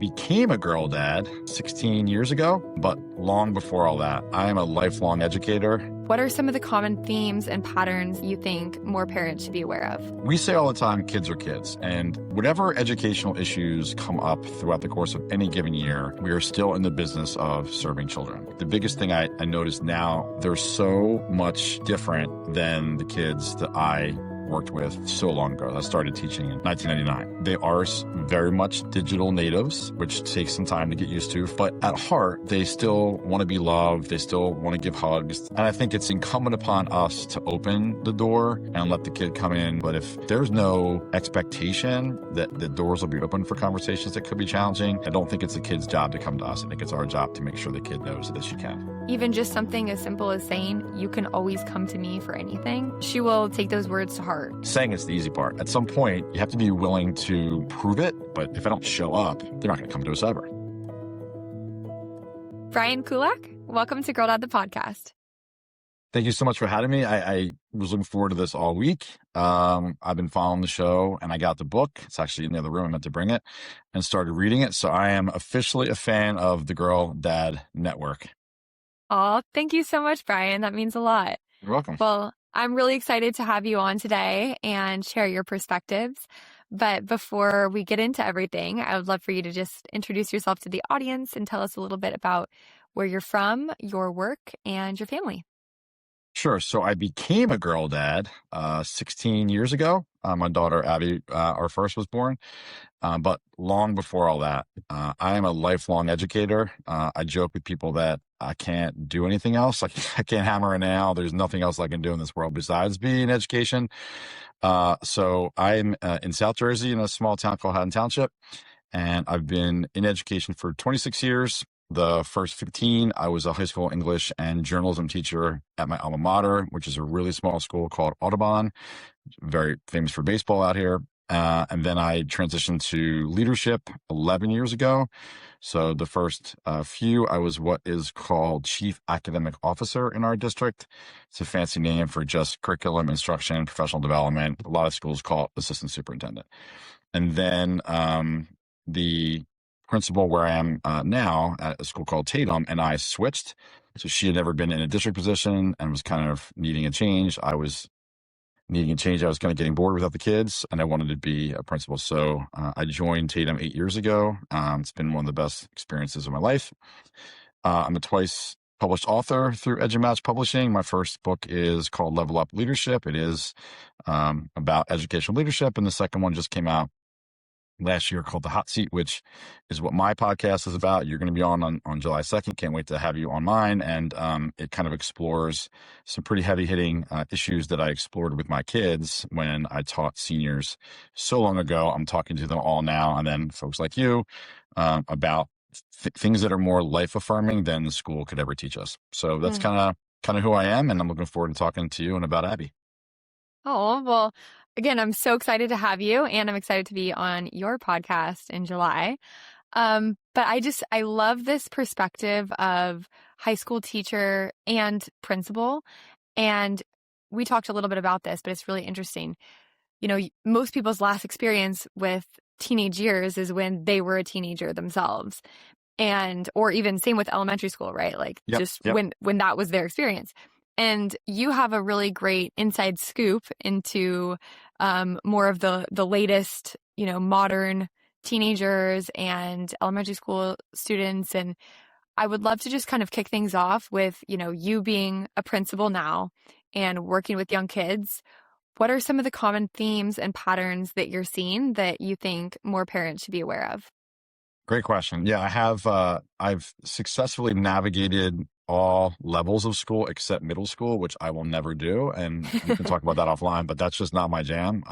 Became a girl dad 16 years ago, but long before all that, I am a lifelong educator. What are some of the common themes and patterns you think more parents should be aware of? We say all the time, kids are kids, and whatever educational issues come up throughout the course of any given year, we are still in the business of serving children. The biggest thing I notice now, they're so much different than the kids that I worked with so long ago. I started teaching in 1999. They are very much digital natives, which takes some time to get used to, but at heart, they still want to be loved. They still want to give hugs. And I think it's incumbent upon us to open the door and let the kid come in. But if there's no expectation that the doors will be open for conversations that could be challenging, I don't think it's the kid's job to come to us. I think it's our job to make sure the kid knows that she can. Even just something as simple as saying, "You can always come to me for anything." She will take those words to heart. Saying it's the easy part. At some point, you have to be willing to prove it, but if I don't show up, they're not going to come to us ever. Brian Kulak, welcome to Girl Dad, the podcast. Thank you so much for having me. I was looking forward to this all week. I've been following the show, and I got the book. It's actually in the other room. I meant to bring it and started reading it. So I am officially a fan of the Girl Dad Network. Oh, thank you so much, Brian. That means a lot. You're welcome. Well, I'm really excited to have you on today and share your perspectives. But before we get into everything, I would love for you to just introduce yourself to the audience and tell us a little bit about where you're from, your work, and your family. Sure. So I became a girl dad 16 years ago. My daughter, Abby, our first, was born. But long before all that, I am a lifelong educator. I joke with people that I can't do anything else. Like, I can't hammer a nail. There's nothing else I can do in this world besides be in education. So I'm in South Jersey in a small town called Haddon Township. And I've been in education for 26 years. The first 15, I was a high school English and journalism teacher at my alma mater, which is a really small school called Audubon, very famous for baseball out here. And then I transitioned to leadership 11 years ago. So the first few, I was what is called Chief Academic Officer in our district. It's a fancy name for just curriculum, instruction, professional development. A lot of schools call it Assistant Superintendent. And then the principal where I am now at a school called Tatum, and I switched. So she had never been in a district position and was kind of needing a change. I was needing a change. I was kind of getting bored without the kids, and I wanted to be a principal. So I joined Tatum 8 years ago. It's been one of the best experiences of my life. I'm a twice published author through EduMatch Publishing. My first book is called Level Up Leadership. It is about educational leadership, and the second one just came out last year called The Hot Seat, which is what my podcast is about. You're going to be on July 2nd. Can't wait to have you on mine. And it kind of explores some pretty heavy hitting issues that I explored with my kids when I taught seniors so long ago. I'm talking to them all now. And then folks like you about things that are more life affirming than the school could ever teach us. So that's kind of who I am. And I'm looking forward to talking to you and about Abby. Oh, well, again, I'm so excited to have you, and I'm excited to be on your podcast in July. But I love this perspective of high school teacher and principal. And we talked a little bit about this, but it's really interesting. You know, most people's last experience with teenage years is when they were a teenager themselves. Or even same with elementary school, right? Like when that was their experience. And you have a really great inside scoop into more of the latest, modern teenagers and elementary school students. And I would love to just kind of kick things off with, you being a principal now and working with young kids. What are some of the common themes and patterns that you're seeing that you think more parents should be aware of? Great question. Yeah, I've successfully navigated all levels of school except middle school, which I will never do. And we can talk about that offline, but that's just not my jam.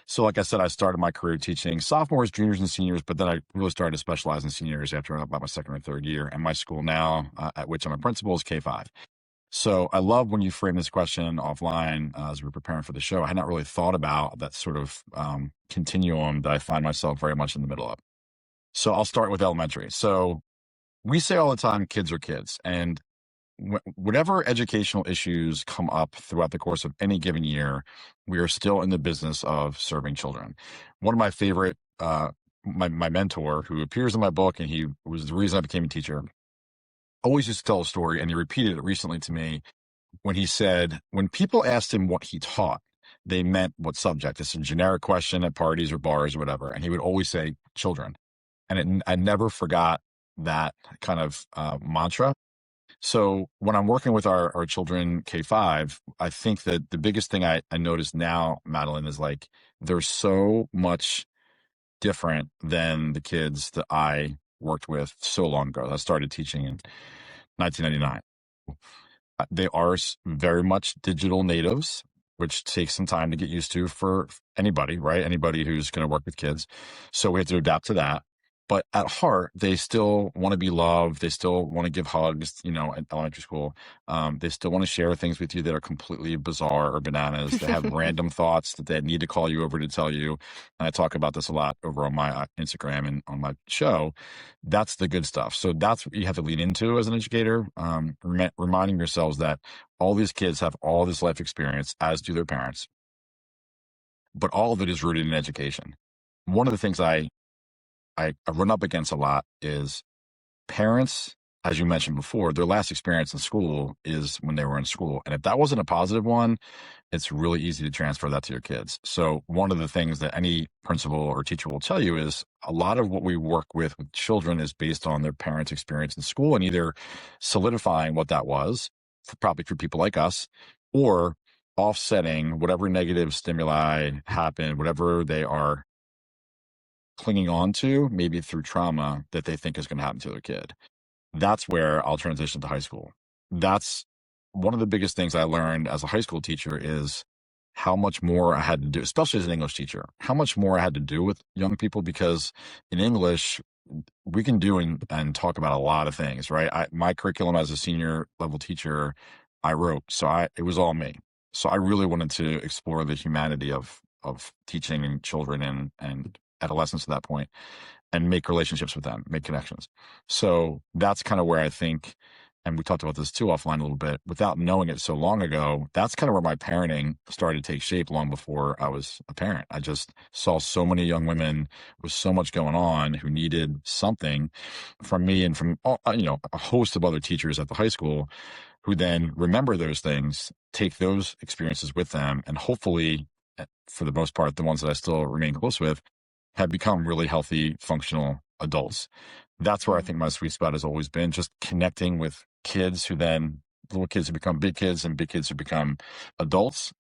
So like I said, I started my career teaching sophomores, juniors, and seniors, but then I really started to specialize in seniors after about my second or third year. And my school now, at which I'm a principal, is K-5. So I love when you frame this question offline as we were preparing for the show. I had not really thought about that sort of continuum that I find myself very much in the middle of. So I'll start with elementary. So we say all the time, kids are kids. And whatever educational issues come up throughout the course of any given year, we are still in the business of serving children. One of my favorite my mentor, who appears in my book, and he was the reason I became a teacher, always used to tell a story, and he repeated it recently to me when he said, when people asked him what he taught, they meant what subject. It's a generic question at parties or bars or whatever. And he would always say children. I never forgot that kind of mantra. So when I'm working with our children K-5, I think that the biggest thing I notice now, Madeline, is like they're so much different than the kids that I worked with so long ago. I started teaching in 1999. They are very much digital natives, which takes some time to get used to for anybody, right? Anybody who's going to work with kids. So we have to adapt to that. But at heart, they still want to be loved. They still want to give hugs, at elementary school. They still want to share things with you that are completely bizarre or bananas. They have random thoughts that they need to call you over to tell you. And I talk about this a lot over on my Instagram and on my show. That's the good stuff. So that's what you have to lean into as an educator, reminding yourselves that all these kids have all this life experience, as do their parents, but all of it is rooted in education. One of the things I run up against a lot is parents, as you mentioned before, their last experience in school is when they were in school. And if that wasn't a positive one, it's really easy to transfer that to your kids. So one of the things that any principal or teacher will tell you is a lot of what we work with children is based on their parents' experience in school, and either solidifying what that was, probably for people like us, or offsetting whatever negative stimuli happen, whatever they are clinging on to, maybe through trauma that they think is going to happen to their kid. That's where I'll transition to high school. That's one of the biggest things I learned as a high school teacher is how much more I had to do, especially as an English teacher, how much more I had to do with young people, because in English, we can do and talk about a lot of things, right? My curriculum as a senior level teacher, I wrote, so it was all me. So I really wanted to explore the humanity of teaching children and adolescents at that point, and make relationships with them, make connections. So that's kind of where I think, and we talked about this too offline a little bit, without knowing it so long ago, that's kind of where my parenting started to take shape long before I was a parent. I just saw so many young women with so much going on who needed something from me and from, a host of other teachers at the high school, who then remember those things, take those experiences with them, and hopefully, for the most part, the ones that I still remain close with, have become really healthy, functional adults. That's where I think my sweet spot has always been, just connecting with kids who then, little kids who become big kids and big kids who become adults.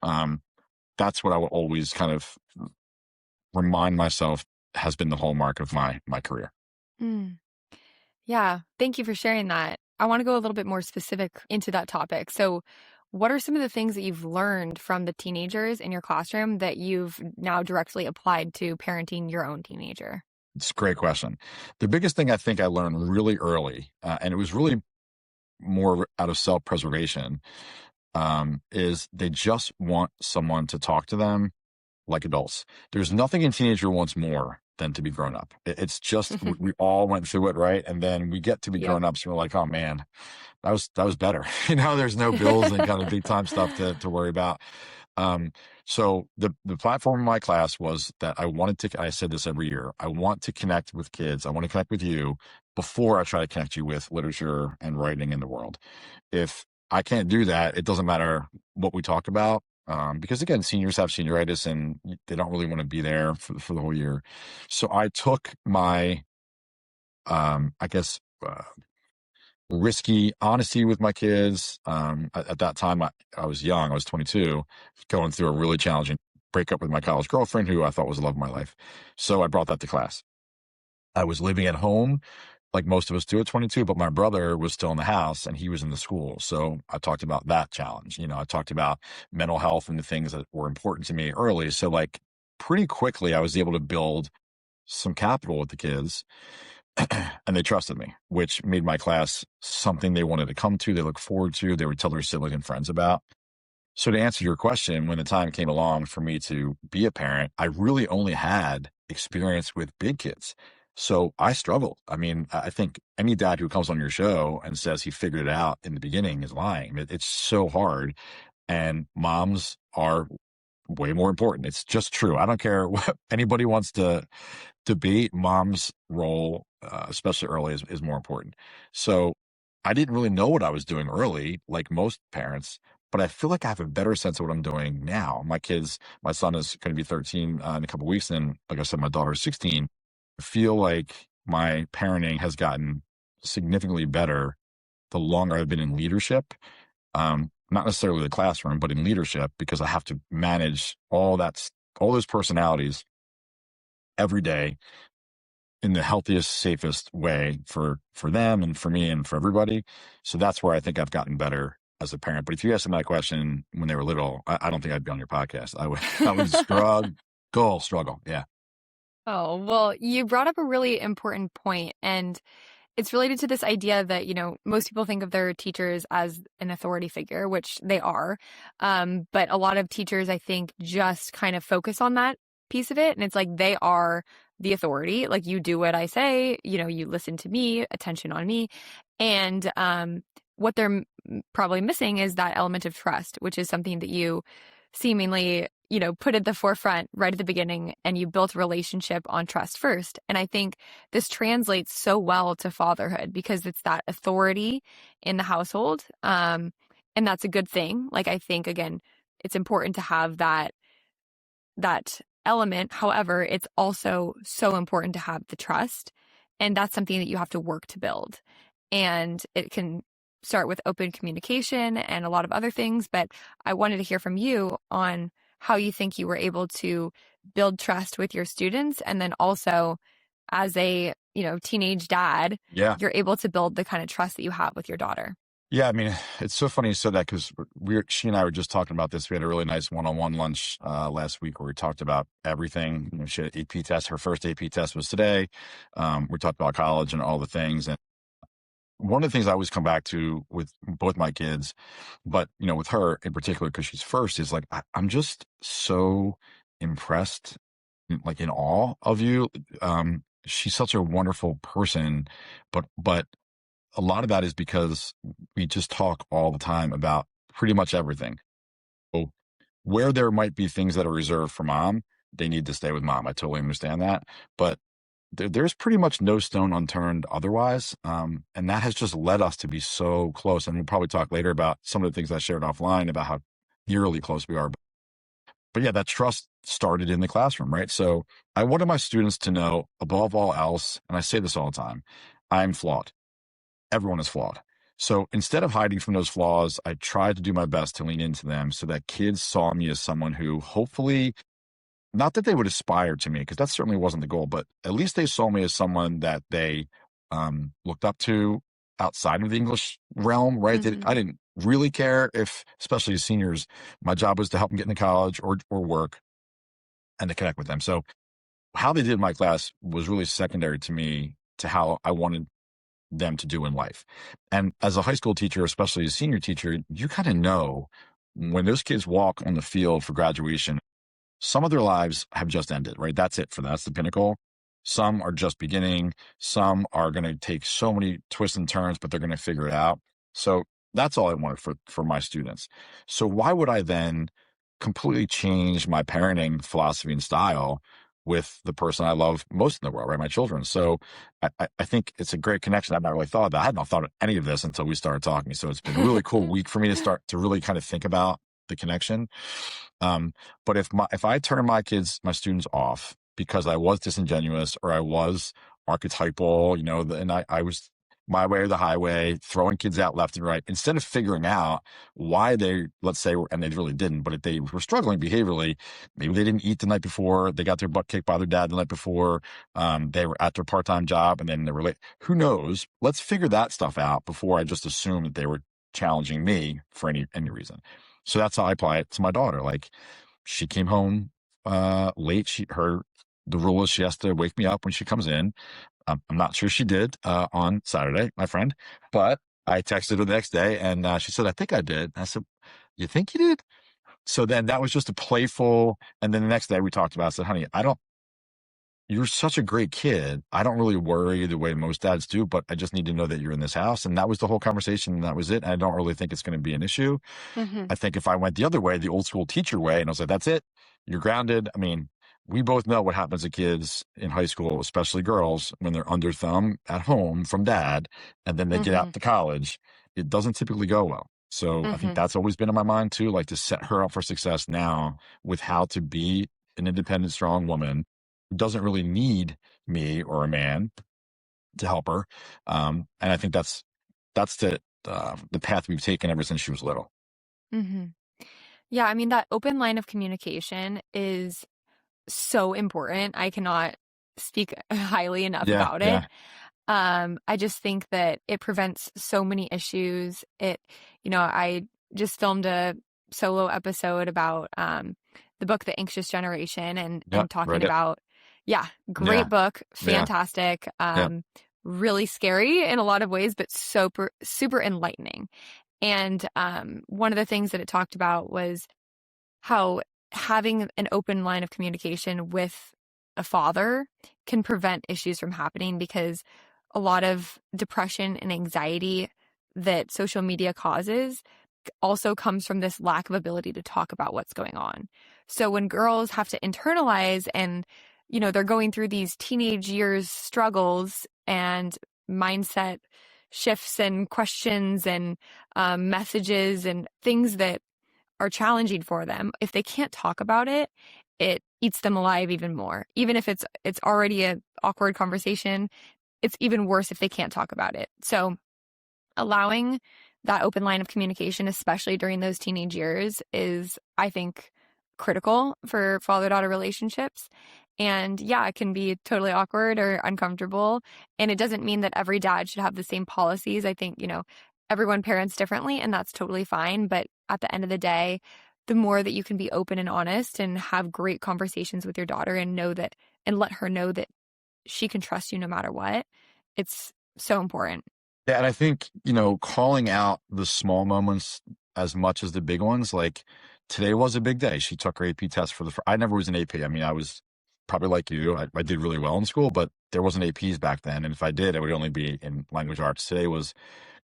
That's what I will always kind of remind myself has been the hallmark of my career. Mm. Yeah. Thank you for sharing that. I want to go a little bit more specific into that topic. So, what are some of the things that you've learned from the teenagers in your classroom that you've now directly applied to parenting your own teenager? It's a great question. The biggest thing I think I learned really early, and it was really more out of self-preservation, is they just want someone to talk to them like adults. There's nothing a teenager wants more than to be grown up. It's just, we all went through it, right? And then we get to be grown ups and we're like, oh man, that was better. There's no bills and kind of big time stuff to worry about. So the platform in my class was that I said this every year, I want to connect with kids. I want to connect with you before I try to connect you with literature and writing in the world. If I can't do that, it doesn't matter what we talk about. Because again, seniors have senioritis and they don't really want to be there for the whole year. So I took my, I guess, risky honesty with my kids. At that time, I was young. I was 22, going through a really challenging breakup with my college girlfriend, who I thought was the love of my life. So I brought that to class. I was living at home, like most of us do at 22, but my brother was still in the house and he was in the school. So I talked about that challenge. I talked about mental health and the things that were important to me early. So like pretty quickly, I was able to build some capital with the kids and they trusted me, which made my class something they wanted to come to. They look forward to, they would tell their siblings and friends about. So to answer your question, when the time came along for me to be a parent, I really only had experience with big kids. So I struggled. I mean, I think any dad who comes on your show and says he figured it out in the beginning is lying. It's so hard. And moms are way more important. It's just true. I don't care what anybody wants to debate. Mom's role, especially early, is more important. So I didn't really know what I was doing early, like most parents, but I feel like I have a better sense of what I'm doing now. My son is going to be 13 in a couple of weeks, and like I said, my daughter is 16. I feel like my parenting has gotten significantly better the longer I've been in leadership. Not necessarily the classroom, but in leadership, because I have to manage all those personalities every day in the healthiest, safest way for them and for me and for everybody. So that's where I think I've gotten better as a parent. But if you asked them that question when they were little, I don't think I'd be on your podcast. I would struggle. Yeah. Oh, well, you brought up a really important point, and it's related to this idea that, most people think of their teachers as an authority figure, which they are. But a lot of teachers, I think, just kind of focus on that piece of it. And it's like they are the authority. Like, you do what I say, you listen to me, attention on me. And what they're probably missing is that element of trust, which is something that you seemingly, put at the forefront right at the beginning, and you built a relationship on trust first. And I think this translates so well to fatherhood because it's that authority in the household. And that's a good thing. Like, I think, again, it's important to have that element. However, it's also so important to have the trust. And that's something that you have to work to build. And it can start with open communication and a lot of other things. But I wanted to hear from you on how you think you were able to build trust with your students. And then also as a, teenage dad, Yeah. you're able to build the kind of trust that you have with your daughter. Yeah, I mean, it's so funny you said that because she and I were just talking about this. We had a really nice one-on-one lunch last week where we talked about everything. She had an AP test. Her first AP test was today. We talked about college and all the things. And one of the things I always come back to with both my kids, but with her in particular, because she's first, is like I'm just so impressed, like in awe of you. She's such a wonderful person, but a lot of that is because we just talk all the time about pretty much everything. So where there might be things that are reserved for mom, they need to stay with mom. I totally understand that. But there's pretty much no stone unturned otherwise. And that has just led us to be so close. And we'll probably talk later about some of the things I shared offline about how eerily close we are. But yeah, that trust started in the classroom, right? So I wanted my students to know above all else, and I say this all the time, I'm flawed. Everyone is flawed. So instead of hiding from those flaws, I tried to do my best to lean into them so that kids saw me as someone who hopefully, not that they would aspire to me, because that certainly wasn't the goal, but at least they saw me as someone that they looked up to outside of the English realm, right? Mm-hmm. I didn't really care if, especially as seniors, my job was to help them get into college or work and to connect with them. So how they did in my class was really secondary to me, to how I wanted them to do in life. And as a high school teacher, especially a senior teacher, you kind of know when those kids walk on the field for graduation, some of their lives have just ended, right? That's it for them. That's the pinnacle. Some are just beginning. Some are going to take so many twists and turns, but they're going to figure it out. So that's all I wanted for my students. So why would I then completely change my parenting philosophy and style with the person I love most in the world, right? My children. So I think it's a great connection. I've not really thought of that. I hadn't thought of any of this until we started talking. So it's been a really cool week for me to start to really kind of think about the connection. But if I turn my students off because I was disingenuous or I was archetypal, and I was my way or the highway, throwing kids out left and right, instead of figuring out why they, let's say, and they really didn't, but if they were struggling behaviorally, maybe they didn't eat the night before, they got their butt kicked by their dad the night before, they were at their part-time job and then they were late. Who knows? Let's figure that stuff out before I just assume that they were challenging me for any reason. So that's how I apply it to my daughter. Like, she came home late. The rule is she has to wake me up when she comes in. I'm not sure she did on Saturday, my friend, but I texted her the next day and she said, I think I did. I said, you think you did? So then that was just a playful. And then the next day we talked about it. I said, honey, you're such a great kid. I don't really worry the way most dads do, but I just need to know that you're in this house. And that was the whole conversation. And that was it. And I don't really think it's going to be an issue. Mm-hmm. I think if I went the other way, the old school teacher way, and I was like, that's it, you're grounded. I mean, we both know what happens to kids in high school, especially girls, when they're under thumb at home from dad, and then they get Mm-hmm. out to college. It doesn't typically go well. So I think Mm-hmm. that's always been in my mind too, like to set her up for success now with how to be an independent, strong woman who doesn't really need me or a man to help her. And I think that's the path we've taken ever since she was little. Mm-hmm. Yeah, I mean, that open line of communication is so important. I cannot speak highly enough Yeah, about it. yeah, I just think that it prevents so many issues. I just filmed a solo episode about the book The Anxious Generation yeah, and talking read it. about, yeah, great Yeah, book, yeah, fantastic, yeah. really scary in a lot of ways, but super, super enlightening. And one of the things that it talked about was how having an open line of communication with a father can prevent issues from happening, because a lot of depression and anxiety that social media causes also comes from this lack of ability to talk about what's going on. So when girls have to internalize and, they're going through these teenage years struggles and mindset shifts and questions and messages and things that are challenging for them, if they can't talk about it, it eats them alive even more. Even if it's already an awkward conversation, it's even worse if they can't talk about it. So allowing that open line of communication, especially during those teenage years, is, I think, critical for father-daughter relationships. And yeah, it can be totally awkward or uncomfortable. And it doesn't mean that every dad should have the same policies. I think, everyone parents differently, and that's totally fine. But at the end of the day, the more that you can be open and honest and have great conversations with your daughter and let her know that she can trust you no matter what, it's so important. Yeah, and I think, calling out the small moments as much as the big ones, like today was a big day. She took her AP test I never was an AP. I mean, I was probably like you. I did really well in school, but there wasn't APs back then. And if I did, it would only be in language arts. Today was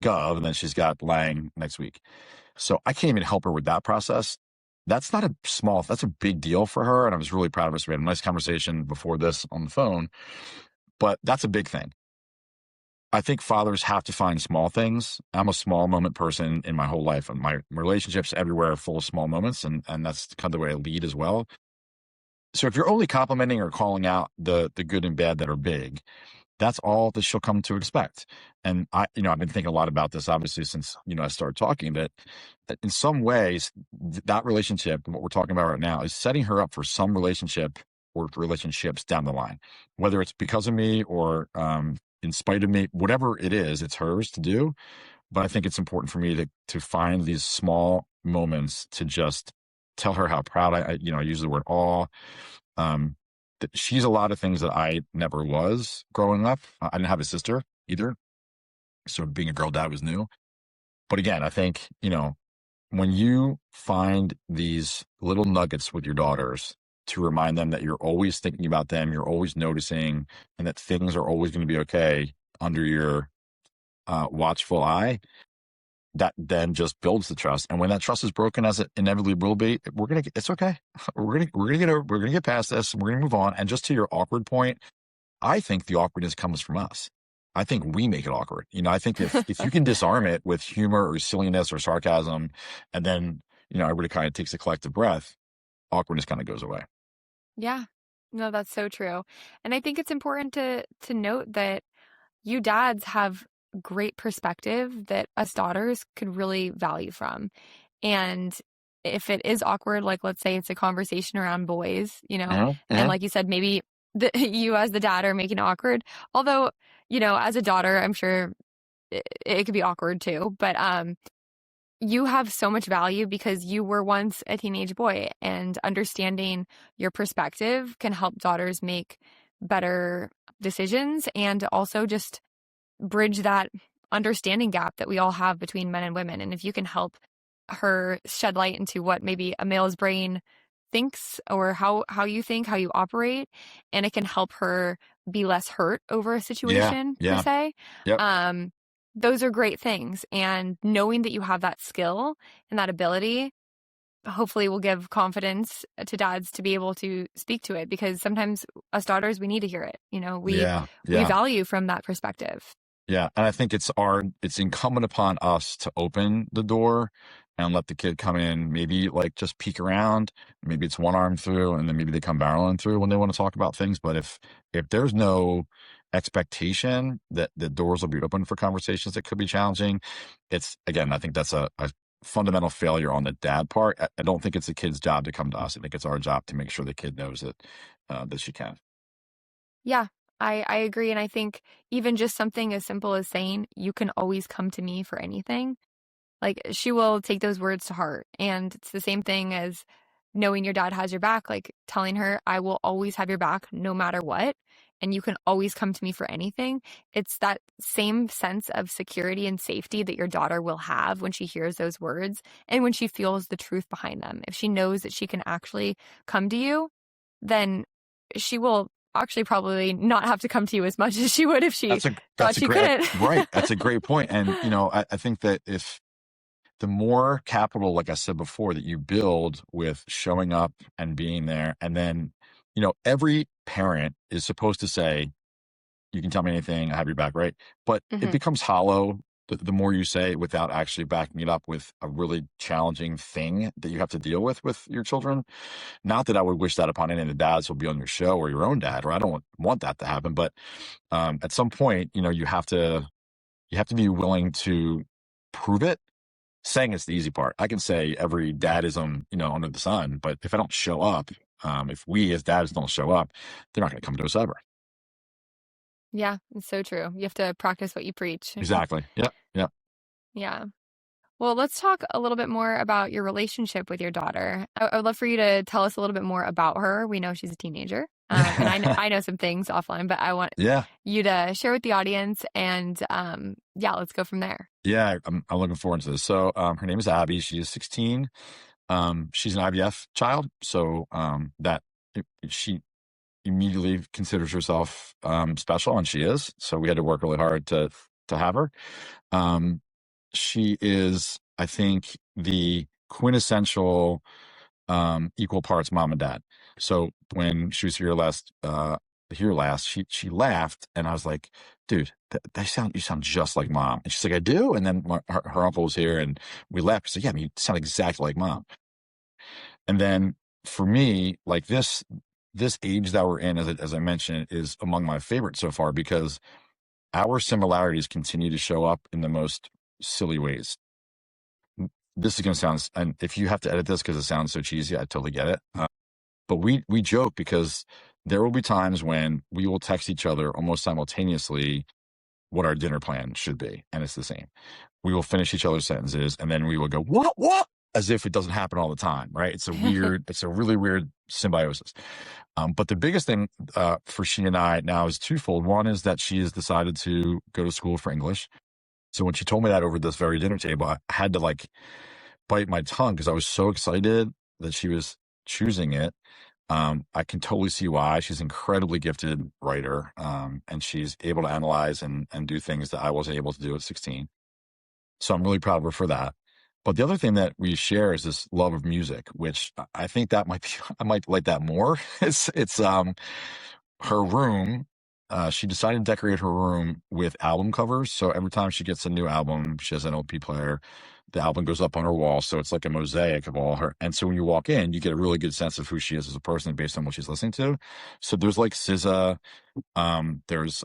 Gov, and then she's got Lang next week. So I can't even help her with that process. That's a big deal for her. And I was really proud of us. We had a nice conversation before this on the phone, but that's a big thing. I think fathers have to find small things. I'm a small moment person in my whole life, and my relationships everywhere are full of small moments, and that's kind of the way I lead as well. So if you're only complimenting or calling out the good and bad that are big, that's all that she'll come to expect. And I've been thinking a lot about this, obviously, since, I started talking, that in some ways, that relationship and what we're talking about right now is setting her up for some relationship or relationships down the line, whether it's because of me or, in spite of me, whatever it is, it's hers to do. But I think it's important for me to find these small moments to just tell her how proud I use the word awe. Um, that she's a lot of things that I never was growing up. I didn't have a sister either. So being a girl dad was new. But again, I think, when you find these little nuggets with your daughters to remind them that you're always thinking about them, you're always noticing, and that things are always going to be okay under your watchful eye, that then just builds the trust. And when that trust is broken, as it inevitably will be, it's okay. We're gonna get past this. We're gonna move on. And just to your awkward point, I think the awkwardness comes from us. I think we make it awkward. I think if you can disarm it with humor or silliness or sarcasm, and then, everybody kind of takes a collective breath, awkwardness kind of goes away. Yeah. No, that's so true. And I think it's important to note that you dads have great perspective that us daughters could really value from. And if it is awkward, like let's say it's a conversation around boys, Mhm, and mhm. like you said, maybe you as the dad are making it awkward. Although, as a daughter, I'm sure it could be awkward too. But you have so much value because you were once a teenage boy, and understanding your perspective can help daughters make better decisions and also just bridge that understanding gap that we all have between men and women. And if you can help her shed light into what maybe a male's brain thinks or how you think, how you operate, and it can help her be less hurt over a Yeah. situation per Yeah. se. Yep. Um, those are great things. And knowing that you have that skill and that ability hopefully will give confidence to dads to be able to speak to it, because sometimes us daughters, we need to hear it. Yeah. We Yeah. value from that perspective. Yeah. And I think it's incumbent upon us to open the door and let the kid come in, maybe like just peek around. Maybe it's one arm through and then maybe they come barreling through when they want to talk about things. But if there's no expectation that the doors will be open for conversations that could be challenging, it's, again, I think that's a fundamental failure on the dad part. I don't think it's the kid's job to come to us. I think it's our job to make sure the kid knows that she can. Yeah, I agree. And I think even just something as simple as saying, you can always come to me for anything, like she will take those words to heart. And it's the same thing as knowing your dad has your back, like telling her, I will always have your back no matter what. And you can always come to me for anything. It's that same sense of security and safety that your daughter will have when she hears those words and when she feels the truth behind them. If she knows that she can actually come to you, then she will actually probably not have to come to you as much as she would if she thought That's a she great, couldn't. right. That's a great point. And, I think that if the more capital, like I said before, that you build with showing up and being there, and then, every parent is supposed to say, you can tell me anything, I have your back, right? But it Hmm. becomes hollow the more you say without actually backing it up with a really challenging thing that you have to deal with your children. Not that I would wish that upon any of the dads who'll be on your show or your own dad, or I don't want that to happen. But at some point, you have to be willing to prove it. Saying it's the easy part. I can say every dadism, under the sun, but if I don't show up, if we as dads don't show up, they're not going to come to us ever. Yeah, it's so true. You have to practice what you preach. Exactly. Yep. Yep. Yeah. Well, let's talk a little bit more about your relationship with your daughter. I would love for you to tell us a little bit more about her. We know she's a teenager, and I know some things offline, but I want Yeah. you to share with the audience. And yeah, let's go from there. Yeah. I'm looking forward to this. So, her name is Abby. She is 16. She's an IVF child. So, she immediately considers herself, special, and she is. So we had to work really hard to have her. Um, she is, I think, the quintessential, equal parts mom and dad. So when she was here last, she laughed, and I was like, "Dude, you sound just like mom." And she's like, "I do." And then her uncle was here, and we laughed. She said, "Yeah, I mean, you sound exactly like mom." And then for me, like this age that we're in, as I mentioned, is among my favorites so far because our similarities continue to show up in the most silly ways. This is going to sound, and if you have to edit this because it sounds so cheesy, I totally get it. But we joke because there will be times when we will text each other almost simultaneously what our dinner plan should be, and it's the same. We will finish each other's sentences, and then we will go what, as if it doesn't happen all the time, right? It's a really weird symbiosis. But the biggest thing for she and I now is twofold. One is that she has decided to go to school for English. So when she told me that over this very dinner table, I had to like bite my tongue because I was so excited that she was choosing it. I can totally see why. She's an incredibly gifted writer, and she's able to analyze and do things that I wasn't able to do at 16. So I'm really proud of her for that. But the other thing that we share is this love of music, which I think that might be, I might like that more. It's her room. She decided to decorate her room with album covers. So every time she gets a new album, she has an LP player. The album goes up on her wall, so it's like a mosaic of all her. And so when you walk in, you get a really good sense of who she is as a person based on what she's listening to. So there's like SZA, there's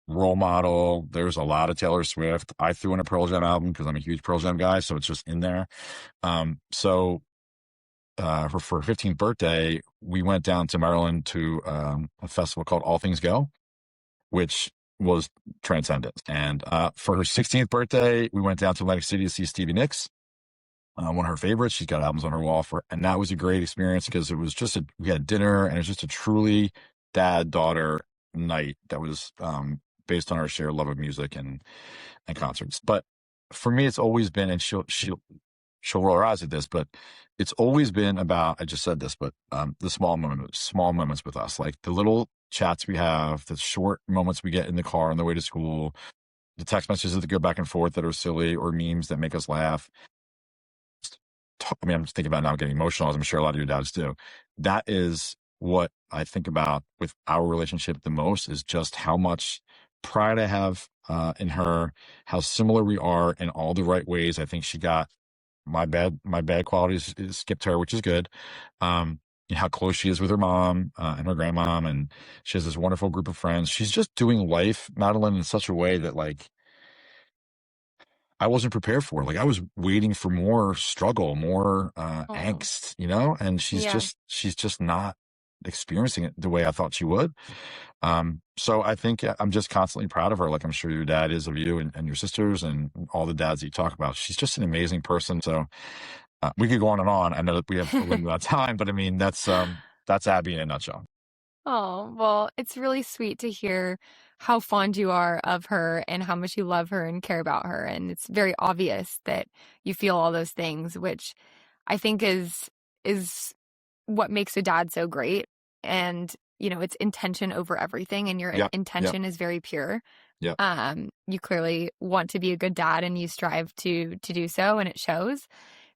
Role Model, there's a lot of Taylor Swift. I threw in a Pearl Jam album because I'm a huge Pearl Jam guy, so it's just in there. So for her 15th birthday, we went down to Maryland to a festival called All Things Go, which was transcendent. And for her 16th birthday, we went down to Atlantic City to see Stevie Nicks, one of her favorites. She's got albums on her wall and that was a great experience because it was just we had dinner, and it was just a truly dad-daughter night that was based on our shared love of music and concerts. But for me, it's always been, and she'll she'll roll her eyes at this, but it's always been about, I just said this, but the small moments with us, like the little chats we have, the short moments we get in the car on the way to school, the text messages that go back and forth that are silly, or memes that make us laugh. I mean, I'm just thinking about now getting emotional, as I'm sure a lot of your dads do. That is what I think about with our relationship the most, is just how much pride I have in her, how similar we are in all the right ways. I think she got my bad qualities is skipped her, which is good. And how close she is with her mom and her grandmom, and she has this wonderful group of friends. She's just doing life, Madeline, in such a way that, like, I wasn't prepared for. Like, I was waiting for more struggle, more Oh, angst, you know, and yeah. she's just not experiencing it the way I thought she would. So I think I'm just constantly proud of her, like I'm sure your dad is of you and your sisters and all the dads that you talk about. She's just an amazing person. So we could go on and on. I know that we have a limited amount of time, but I mean, that's Abby in a nutshell. Oh, well, it's really sweet to hear how fond you are of her and how much you love her and care about her. And it's very obvious that you feel all those things, which I think is what makes a dad so great. And, it's intention over everything, and your Yep. Yep. intention is very pure. Yep. You clearly want to be a good dad and you strive to do so, and it shows.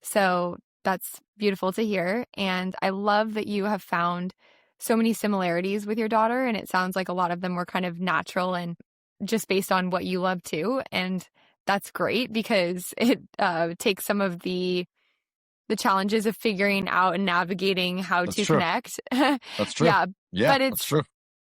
So that's beautiful to hear. And I love that you have found so many similarities with your daughter. And it sounds like a lot of them were kind of natural and just based on what you love too. And that's great because it takes some of the challenges of figuring out and navigating how That's to true. connect. That's true. Yeah, Yeah, but that's true.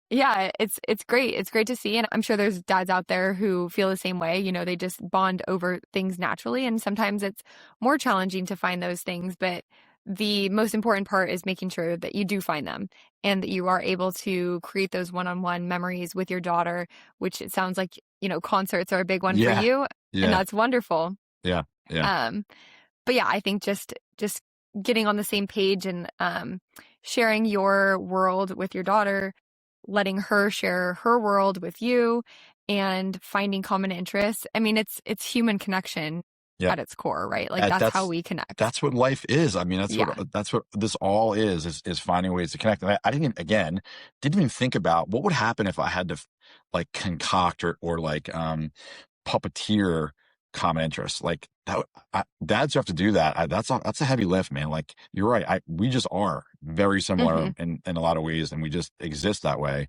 it's great. It's great to see. And I'm sure there's dads out there who feel the same way. They just bond over things naturally. And sometimes it's more challenging to find those things. But the most important part is making sure that you do find them and that you are able to create those one-on-one memories with your daughter, which it sounds like, concerts are a big one for Yeah. you. And Yeah. that's wonderful. Yeah. Yeah. Um, but yeah, I think just getting on the same page and sharing your world with your daughter, letting her share her world with you, and finding common interests. I mean, it's human connection Yeah. at its core, right? Like And that's how we connect. that's what life is. I mean, Yeah. that's what this all is finding ways to connect. And I didn't even think about what would happen if I had to like concoct or like puppeteer common interests. Like that, dads who have to do that. That's a heavy lift, man. Like you're right. We just are very similar Hmm. in a lot of ways, and we just exist that way.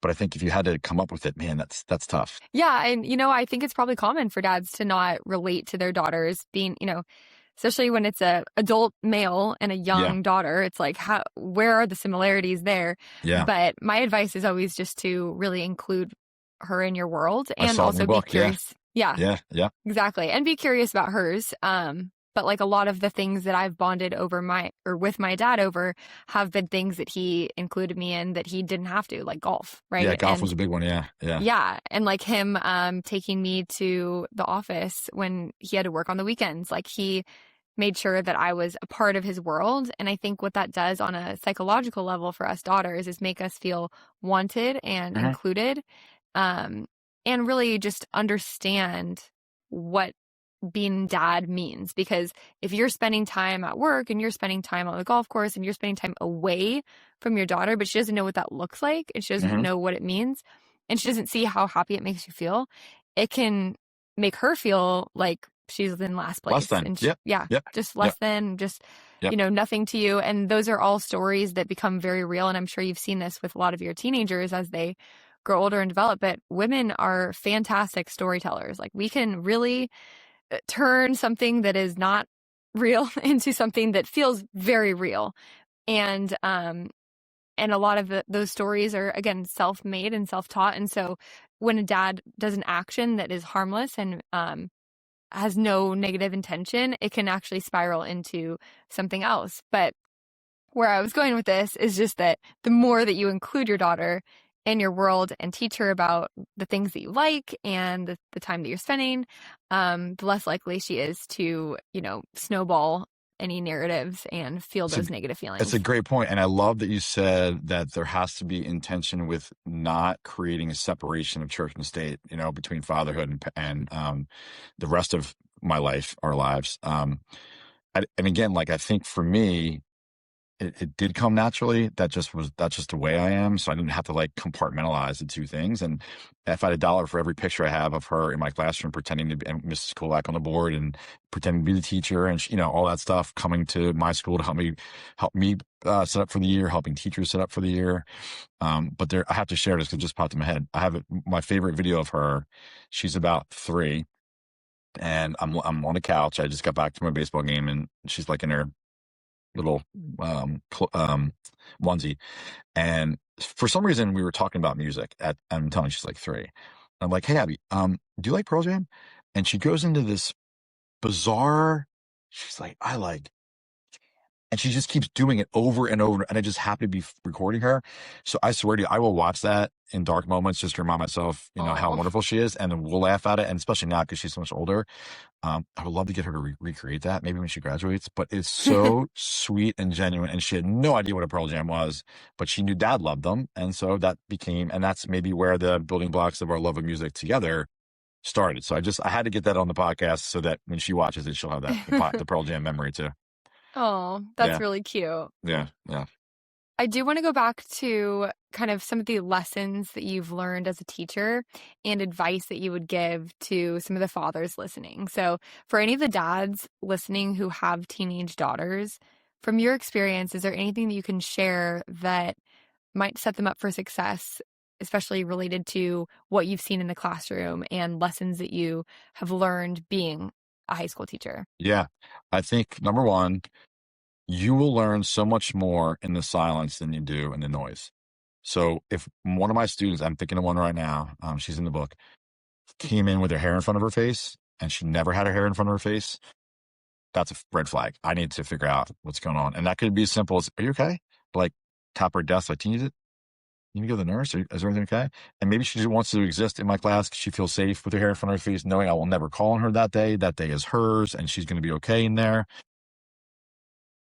But I think if you had to come up with it, man, that's tough. Yeah, and I think it's probably common for dads to not relate to their daughters being, especially when it's a adult male and a Yeah. young daughter. It's like, where are the similarities there? Yeah. But my advice is always just to really include her in your world I and saw it in your also be book. Yeah. curious. Yeah, Yeah. Yeah. exactly. And be curious about hers. But like a lot of the things that I've bonded with my dad over have been things that he included me in that he didn't have to, like golf, Yeah. right? Golf was a big one. Yeah. Yeah. Yeah, and like him taking me to the office when he had to work on the weekends. Like he made sure that I was a part of his world. And I think what that does on a psychological level for us daughters is make us feel wanted and Hmm. included, um, and really just understand what being dad means. Because if you're spending time at work and you're spending time on the golf course and you're spending time away from your daughter, but she doesn't know what that looks like and she doesn't Hmm. know what it means and she doesn't see how happy it makes you feel, it can make her feel like she's in last Less place. than. And Yep. yeah, Yep. just Yep. less than, just, Yep. nothing to you. And those are all stories that become very real. And I'm sure you've seen this with a lot of your teenagers as they grow older and develop. But women are fantastic storytellers. Like we can really turn something that is not real into something that feels very real. And a lot of those stories are, again, self-made and self-taught. And so when a dad does an action that is harmless and has no negative intention, it can actually spiral into something else. But where I was going with this is just that the more that you include your daughter in your world and teach her about the things that you like and the time that you're spending, the less likely she is to, snowball any narratives and feel It's a, those negative it's a feelings. great point. And I love that you said that there has to be intention with not creating a separation of church and state, between fatherhood and the rest of my life, our lives. And again, like, I think for me, it did come naturally. That's just the way I am. So I didn't have to like compartmentalize the two things. And if I had $1 for every picture I have of her in my classroom pretending to be, and Mrs. Kulak on the board and pretending to be the teacher, and all that stuff, coming to my school to help me set up for the year, helping teachers set up for the year. But I have to share this because it just popped in my head. I have my favorite video of her. She's about 3, and I'm on the couch. I just got back from a baseball game, and she's like in her little onesie. And for some reason, we were talking about music. I'm telling you, she's like 3. I'm like, hey, Abby, do you like Pearl Jam? And she goes into this bizarre. She's like, I like. And she just keeps doing it over and over. And I just happen to be recording her. So I swear to you, I will watch that in dark moments just to remind myself, how Oh, wonderful she is. And then we'll laugh at it. And especially now because she's so much older. I would love to get her to recreate that maybe when she graduates. But it's so sweet and genuine. And she had no idea what a Pearl Jam was, but she knew Dad loved them. And so and that's maybe where the building blocks of our love of music together started. So I had to get that on the podcast so that when she watches it, she'll have the Pearl Jam memory too. oh, that's Yeah. really cute. Yeah. Yeah. I do want to go back to kind of some of the lessons that you've learned as a teacher and advice that you would give to some of the fathers listening. So, for any of the dads listening who have teenage daughters, from your experience, is there anything that you can share that might set them up for success, especially related to what you've seen in the classroom and lessons that you have learned being a high school teacher? Yeah. I think number one, you will learn so much more in the silence than you do in the noise. So if one of my students, I'm thinking of one right now, she's in the book, came in with her hair in front of her face and she never had her hair in front of her face, that's a red flag. I need to figure out what's going on. And that could be as simple as, are you okay? Like, tap her desk, like, do you need to go to the nurse? Is everything okay? And maybe she just wants to exist in my class because she feels safe with her hair in front of her face, knowing I will never call on her that day. That day is hers and she's going to be okay in there.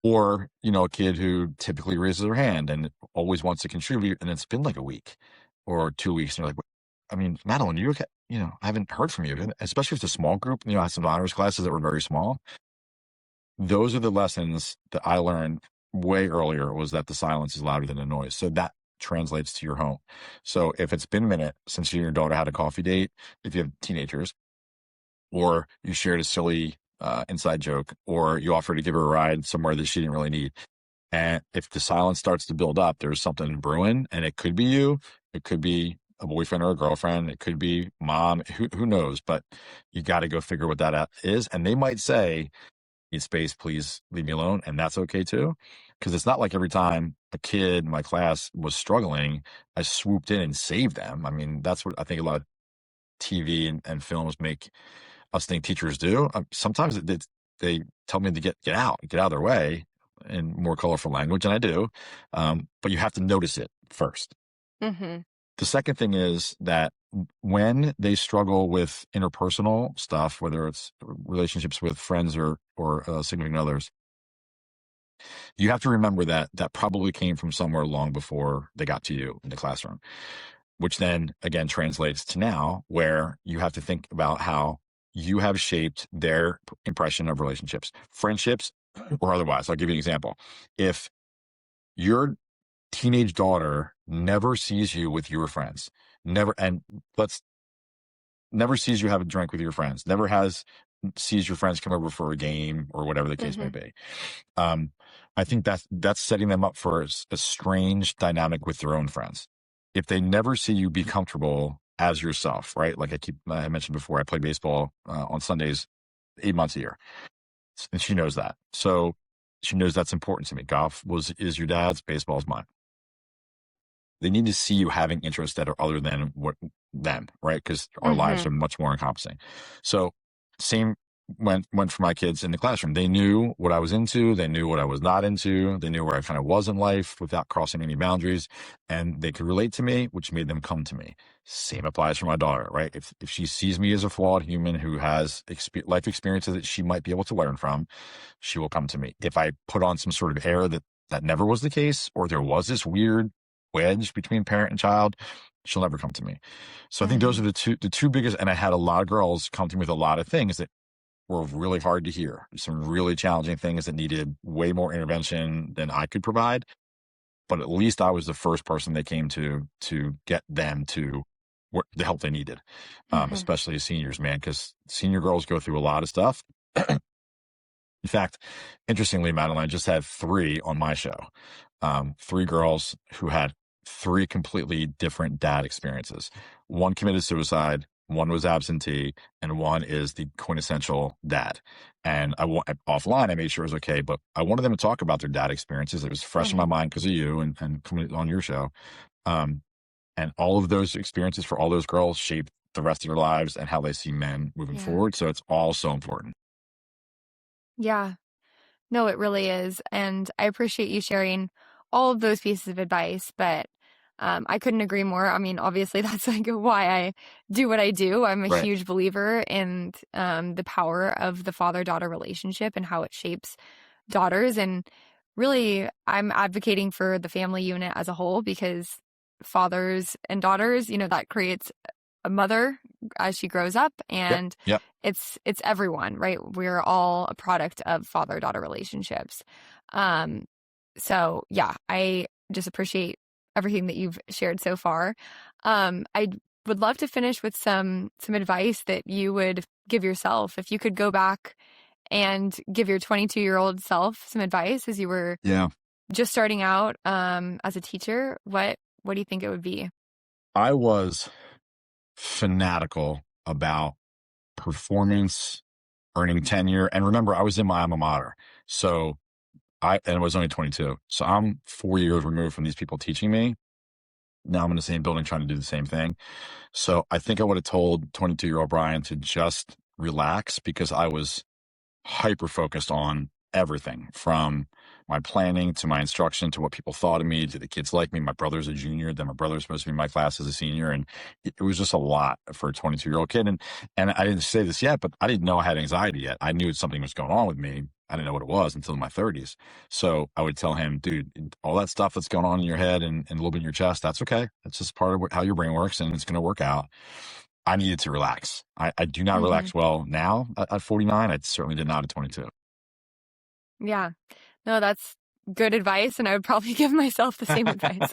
Or, a kid who typically raises their hand and always wants to contribute, and it's been like a week or 2 weeks, and you're like, I mean, Madeline, you okay? I haven't heard from you, especially if it's a small group. I had some honors classes that were very small. Those are the lessons that I learned way earlier, was that the silence is louder than the noise. So that translates to your home. So if it's been a minute since you and your daughter had a coffee date, if you have teenagers, or you shared a silly inside joke, or you offered to give her a ride somewhere that she didn't really need. And if the silence starts to build up, there's something brewing, and it could be you, it could be a boyfriend or a girlfriend, it could be mom, who knows, but you got to go figure what that is. And they might say, need space, please leave me alone. And that's okay too. Because it's not like every time a kid in my class was struggling, I swooped in and saved them. I mean, that's what I think a lot of TV and films make us think teachers do. Sometimes they tell me to get out of their way in more colorful language, and I do. But you have to notice it first. Mm-hmm. The second thing is that when they struggle with interpersonal stuff, whether it's relationships with friends or significant others, you have to remember that probably came from somewhere long before they got to you in the classroom, which then again translates to now, where you have to think about how you have shaped their impression of relationships, friendships, or otherwise. I'll give you an example. If your teenage daughter never sees you with your friends, never sees you have a drink with your friends, sees your friends come over for a game or whatever the case may be. I think that's setting them up for a strange dynamic with their own friends. If they never see you be comfortable as yourself, right? Like I mentioned before, I play baseball on Sundays 8 months a year, and she knows that. So she knows that's important to me. Golf is your dad's, baseball is mine. They need to see you having interests that are other than them, right? Because our lives are much more encompassing. So same went for my kids in the classroom. They knew what I was into. They knew what I was not into. They knew where I kind of was in life without crossing any boundaries, and they could relate to me, which made them come to me. Same applies for my daughter, right? If she sees me as a flawed human who has life experiences that she might be able to learn from, she will come to me. If I put on some sort of air that never was the case, or there was this weird wedge between parent and child, she'll never come to me. So I think those are the two biggest. And I had a lot of girls come to me with a lot of things that were really hard to hear. Some really challenging things that needed way more intervention than I could provide. But at least I was the first person they came to get them to the help they needed, Hmm. especially as seniors, man, because senior girls go through a lot of stuff. In fact, interestingly, Madeline, I just had three on my show. Three girls who had three completely different dad experiences. One committed suicide, one was absentee, and one is the quintessential dad. And offline, I made sure it was okay, but I wanted them to talk about their dad experiences. It was fresh in my Right. mind because of you and coming on your show. Um, and all of those experiences for all those girls shaped the rest of their lives and how they see men moving Yeah. forward. So it's all so important. Yeah. No, it really is. And I appreciate you sharing all of those pieces of advice, but I couldn't agree more. I mean, obviously, that's like why I do what I do. I'm a Right. huge believer in the power of the father-daughter relationship and how it shapes daughters. And really, I'm advocating for the family unit as a whole because fathers and daughters, that creates a mother as she grows up, Yep. and Yep. it's everyone, right? We're all a product of father-daughter relationships. Um, so yeah, I just appreciate everything that you've shared so far. I would love to finish with some advice that you would give yourself if you could go back and give your 22-year-old self some advice as you were Yeah. just starting out as a teacher. What do you think it would be? I was fanatical about performance, earning tenure. And remember, I was in my alma mater. So and I was only 22. So I'm 4 years removed from these people teaching me. Now I'm in the same building trying to do the same thing. So I think I would have told 22-year-old Brian to just relax because I was hyper focused on everything from my planning to my instruction to what people thought of me to the kids like me. My brother's a junior, then my brother's supposed to be in my class as a senior, and it was just a lot for a 22-year-old kid. And I didn't say this yet, but I didn't know I had anxiety yet. I knew something was going on with me. I didn't know what it was until my 30s. So I would tell him, dude, all that stuff that's going on in your head and a little bit in your chest, that's okay. That's just part of how your brain works, and it's going to work out. I needed to relax. I do not Hmm. relax well now at 49. I certainly did not at 22. Yeah. No, that's good advice, and I would probably give myself the same advice.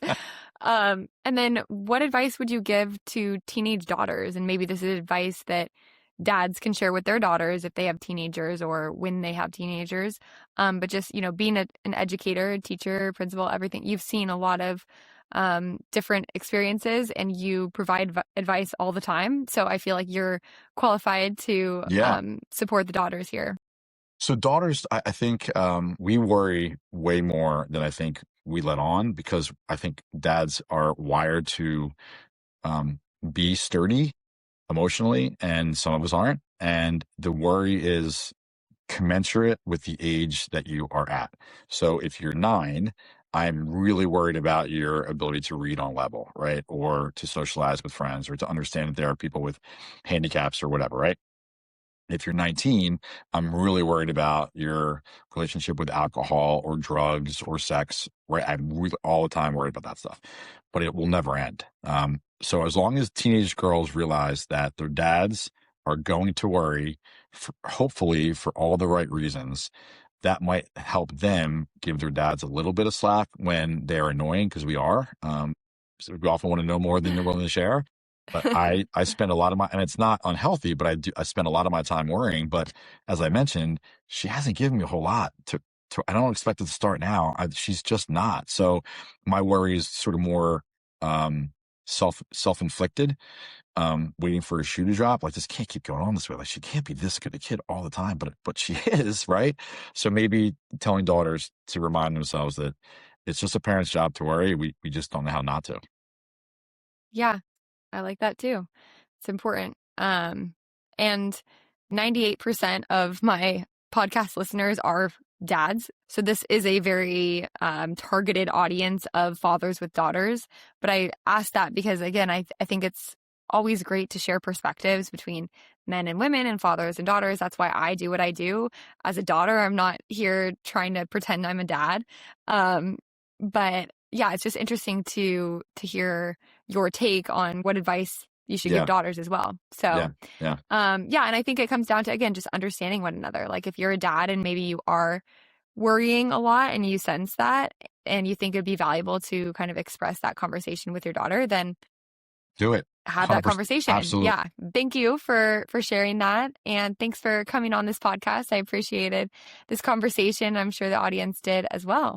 And then what advice would you give to teenage daughters? And maybe this is advice that dads can share with their daughters if they have teenagers or when they have teenagers. But just, being an educator, a teacher, principal, everything, you've seen a lot of different experiences and you provide advice all the time. So I feel like you're qualified to Yeah. support the daughters here. So daughters, I think we worry way more than I think we let on because I think dads are wired to um, be sturdy emotionally, and some of us aren't. And the worry is commensurate with the age that you are at. So if you're 9, I'm really worried about your ability to read on level, right? Or to socialize with friends or to understand that there are people with handicaps or whatever, right? If you're 19, I'm really worried about your relationship with alcohol or drugs or sex, right? I'm really all the time worried about that stuff, but it will never end. So as long as teenage girls realize that their dads are going to worry, hopefully for all the right reasons, that might help them give their dads a little bit of slack when they're annoying, because we are. So we often want to know more than they're willing to share. But I spend a lot of and it's not unhealthy, but I spend a lot of my time worrying. But as I mentioned, she hasn't given me a whole lot I don't expect it to start now. She's just not. So my worry is sort of more self-inflicted, waiting for a shoe to drop. Like, this can't keep going on this way. Like, she can't be this good a kid all the time, but she is, right? So maybe telling daughters to remind themselves that it's just a parent's job to worry. We just don't know how not to. Yeah, I like that too. It's important. And 98% of my podcast listeners are dads. So this is a very targeted audience of fathers with daughters. But I ask that because, again, I think it's always great to share perspectives between men and women and fathers and daughters. That's why I do what I do. As a daughter, I'm not here trying to pretend I'm a dad. But yeah, it's just interesting to hear your take on what advice you should give Yeah. daughters as well. So, Yeah. Yeah. yeah. And I think it comes down to, again, just understanding one another. Like if you're a dad and maybe you are worrying a lot and you sense that and you think it'd be valuable to kind of express that conversation with your daughter, then Do it. have that 100%. conversation. Absolutely. Yeah. Thank you for sharing that. And thanks for coming on this podcast. I appreciated this conversation. I'm sure the audience did as well.